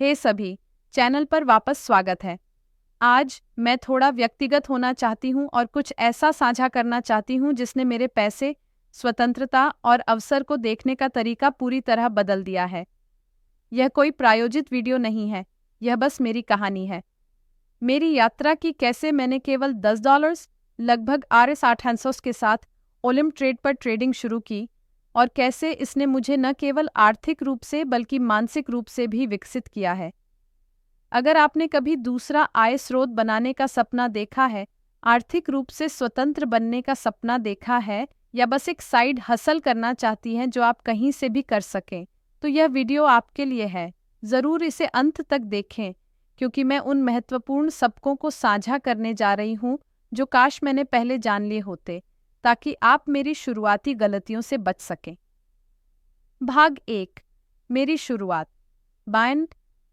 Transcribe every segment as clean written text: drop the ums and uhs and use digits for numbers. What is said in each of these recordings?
हे सभी, चैनल पर वापस स्वागत है। आज मैं थोड़ा व्यक्तिगत होना चाहती हूँ और कुछ ऐसा साझा करना चाहती हूँ जिसने मेरे पैसे, स्वतंत्रता और अवसर को देखने का तरीका पूरी तरह बदल दिया है। यह कोई प्रायोजित वीडियो नहीं है, यह बस मेरी कहानी है। मेरी यात्रा की कैसे मैंने केवल $10 लगभग RS800 के साथ ओलिम्प ट्रेड पर ट्रेडिंग शुरू की और कैसे इसने मुझे न केवल आर्थिक रूप से बल्कि मानसिक रूप से भी विकसित किया है। अगर आपने कभी दूसरा आय स्रोत बनाने का सपना देखा है, आर्थिक रूप से स्वतंत्र बनने का सपना देखा है या बस एक साइड हसल करना चाहती हैं जो आप कहीं से भी कर सकें, तो यह वीडियो आपके लिए है। ज़रूर इसे अंत तक देखें क्योंकि मैं उन महत्वपूर्ण सबकों को साझा करने जा रही हूँ जो काश मैंने पहले जान लिए होते, ताकि आप मेरी शुरुआती गलतियों से बच सकें। भाग 1, मेरी शुरुआत। बायन,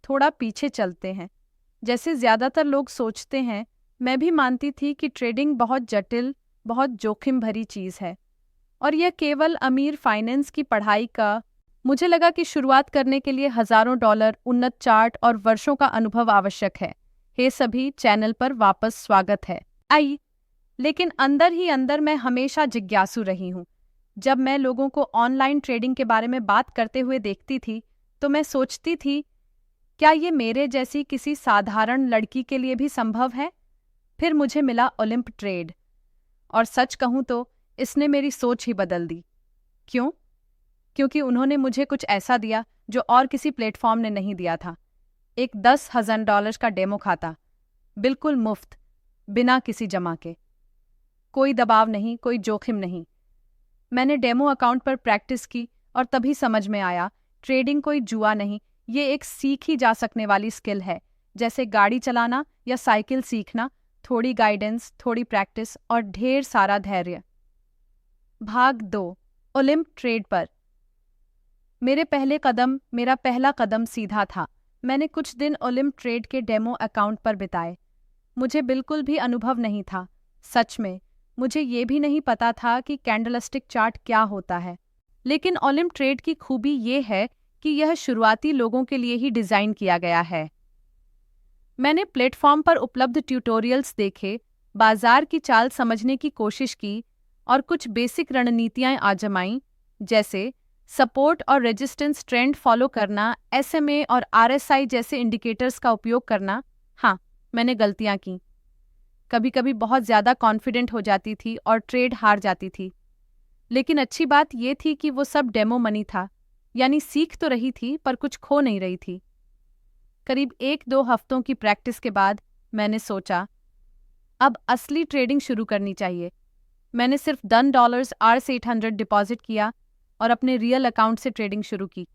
थोड़ा पीछे चलते हैं। जैसे ज़्यादातर लोग सोचते हैं, मैं भी मानती थी कि ट्रेडिंग बहुत जटिल, बहुत जोखिम भरी चीज़ है और यह केवल अमीर फाइनेंस की पढ़ाई का। मुझे लगा कि शुरुआत करने के लिए हज़ारों डॉलर, उन्नत चार्ट और वर्षों का अनुभव आवश्यक है। हे सभी, चैनल पर वापस स्वागत है। लेकिन अंदर ही अंदर मैं हमेशा जिज्ञासु रही हूँ। जब मैं लोगों को ऑनलाइन ट्रेडिंग के बारे में बात करते हुए देखती थी, तो मैं सोचती थी, क्या ये मेरे जैसी किसी साधारण लड़की के लिए भी संभव है? फिर मुझे मिला ओलिम्प ट्रेड और सच कहूँ तो इसने मेरी सोच ही बदल दी। क्यों? क्योंकि उन्होंने मुझे कुछ ऐसा दिया जो और किसी प्लेटफॉर्म ने नहीं दिया था। एक $10,000 का डेमो खाता, बिल्कुल मुफ्त, बिना किसी जमा के। कोई दबाव नहीं, कोई जोखिम नहीं। मैंने डेमो अकाउंट पर प्रैक्टिस की और तभी समझ में आया, ट्रेडिंग कोई जुआ नहीं, ये एक सीखी जा सकने वाली स्किल है, जैसे गाड़ी चलाना या साइकिल सीखना। थोड़ी गाइडेंस, थोड़ी प्रैक्टिस और ढेर सारा धैर्य। भाग 2, ओलिम्प ट्रेड पर। मेरा पहला कदम सीधा था। मैंने कुछ दिन ओलिम्प ट्रेड के डेमो अकाउंट पर बिताए। मुझे बिल्कुल भी अनुभव नहीं था। सच में, मुझे ये भी नहीं पता था कि कैंडलस्टिक चार्ट क्या होता है। लेकिन ओलिम्प ट्रेड की खूबी ये है कि यह शुरुआती लोगों के लिए ही डिज़ाइन किया गया है। मैंने प्लेटफॉर्म पर उपलब्ध ट्यूटोरियल्स देखे, बाजार की चाल समझने की कोशिश की और कुछ बेसिक रणनीतियाँ आजमाईं, जैसे सपोर्ट और रेजिस्टेंस ट्रेंड फॉलो करना, SMA और RSI जैसे इंडिकेटर्स का उपयोग करना। हाँ, मैंने गलतियाँ की। कभी कभी बहुत ज़्यादा कॉन्फिडेंट हो जाती थी और ट्रेड हार जाती थी। लेकिन अच्छी बात ये थी कि वो सब डेमो मनी था, यानी सीख तो रही थी पर कुछ खो नहीं रही थी। करीब 1-2 हफ्तों की प्रैक्टिस के बाद मैंने सोचा, अब असली ट्रेडिंग शुरू करनी चाहिए। मैंने सिर्फ $10 RS800 डिपॉजिट किया और अपने रियल अकाउंट से ट्रेडिंग शुरू की।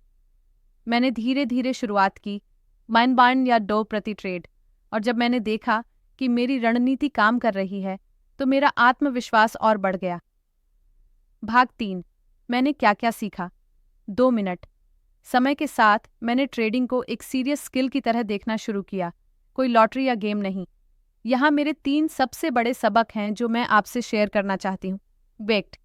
मैंने धीरे धीरे शुरुआत की, $1 या $2 प्रति ट्रेड, और जब मैंने देखा कि मेरी रणनीति काम कर रही है, तो मेरा आत्मविश्वास और बढ़ गया। भाग 3, मैंने क्या क्या सीखा। 2 मिनट। समय के साथ मैंने ट्रेडिंग को एक सीरियस स्किल की तरह देखना शुरू किया, कोई लॉटरी या गेम नहीं। यहाँ मेरे 3 सबसे बड़े सबक हैं जो मैं आपसे शेयर करना चाहती हूँ। वेट,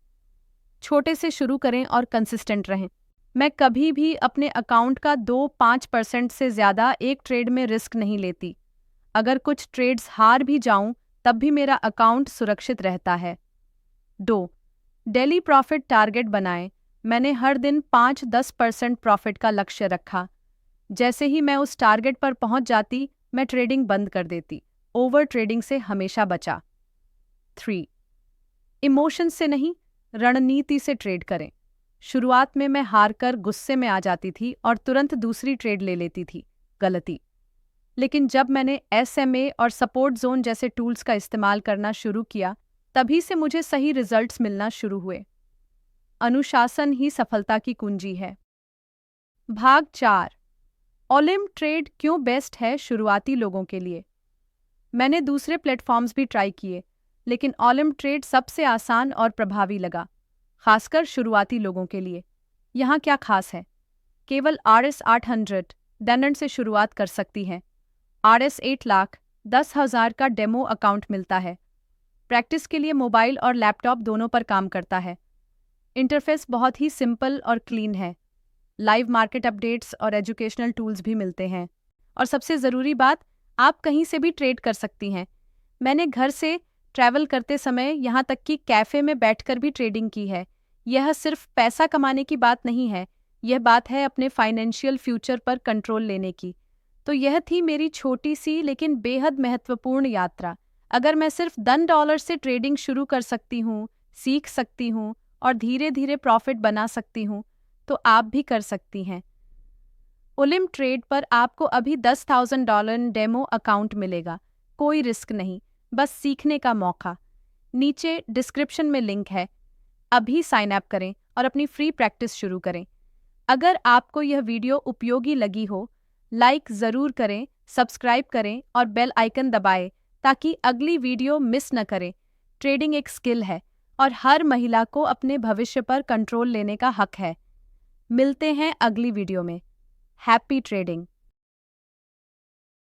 छोटे से शुरू करें और कंसिस्टेंट रहें। मैं कभी भी अपने अकाउंट का 2-5% से ज़्यादा एक ट्रेड में रिस्क नहीं लेती। अगर कुछ ट्रेड्स हार भी जाऊं, तब भी मेरा अकाउंट सुरक्षित रहता है। 2, डेली प्रॉफिट टारगेट बनाएं। मैंने हर दिन 5-10% प्रॉफिट का लक्ष्य रखा। जैसे ही मैं उस टारगेट पर पहुंच जाती, मैं ट्रेडिंग बंद कर देती। ओवर ट्रेडिंग से हमेशा बचा। 3, इमोशन से नहीं, रणनीति से ट्रेड करें। शुरुआत में मैं हारकर गुस्से में आ जाती थी और तुरंत दूसरी ट्रेड ले लेती थी। गलती। लेकिन जब मैंने SMA और सपोर्ट जोन जैसे टूल्स का इस्तेमाल करना शुरू किया, तभी से मुझे सही रिजल्ट्स मिलना शुरू हुए। अनुशासन ही सफलता की कुंजी है। भाग 4, ओलिम्प ट्रेड क्यों बेस्ट है शुरुआती लोगों के लिए। मैंने दूसरे प्लेटफॉर्म्स भी ट्राई किए, लेकिन ओलिम्प ट्रेड सबसे आसान और प्रभावी लगा, खासकर शुरुआती लोगों के लिए। यहाँ क्या खास है? केवल RS800 डैनन से शुरुआत कर सकती हैं। RS8 लाख 10,000 का डेमो अकाउंट मिलता है। प्रैक्टिस के लिए मोबाइल और लैपटॉप दोनों पर काम करता है। इंटरफेस बहुत ही सिंपल और क्लीन है। लाइव मार्केट अपडेट्स और एजुकेशनल टूल्स भी मिलते हैं। और सबसे ज़रूरी बात, आप कहीं से भी ट्रेड कर सकती हैं। मैंने घर से ट्रैवल करते समय यहाँ तक कि कैफ़े में बैठकर भी ट्रेडिंग की है। यह सिर्फ पैसा कमाने की बात नहीं है, यह बात है अपने फाइनेंशियल फ्यूचर पर कंट्रोल लेने की। तो यह थी मेरी छोटी सी लेकिन बेहद महत्वपूर्ण यात्रा। अगर मैं सिर्फ $10 से ट्रेडिंग शुरू कर सकती हूँ, सीख सकती हूँ और धीरे धीरे प्रॉफिट बना सकती हूँ, तो आप भी कर सकती हैं। ओलिम ट्रेड पर आपको अभी $10,000 डेमो अकाउंट मिलेगा। कोई रिस्क नहीं, बस सीखने का मौका। नीचे डिस्क्रिप्शन में लिंक है। अभी साइन अप करें और अपनी फ्री प्रैक्टिस शुरू करें। अगर आपको यह वीडियो उपयोगी लगी हो, लाइक ज़रूर करें, सब्सक्राइब करें और बेल आइकन दबाएं ताकि अगली वीडियो मिस न करें। ट्रेडिंग एक स्किल है और हर महिला को अपने भविष्य पर कंट्रोल लेने का हक है। मिलते हैं अगली वीडियो में। Happy trading.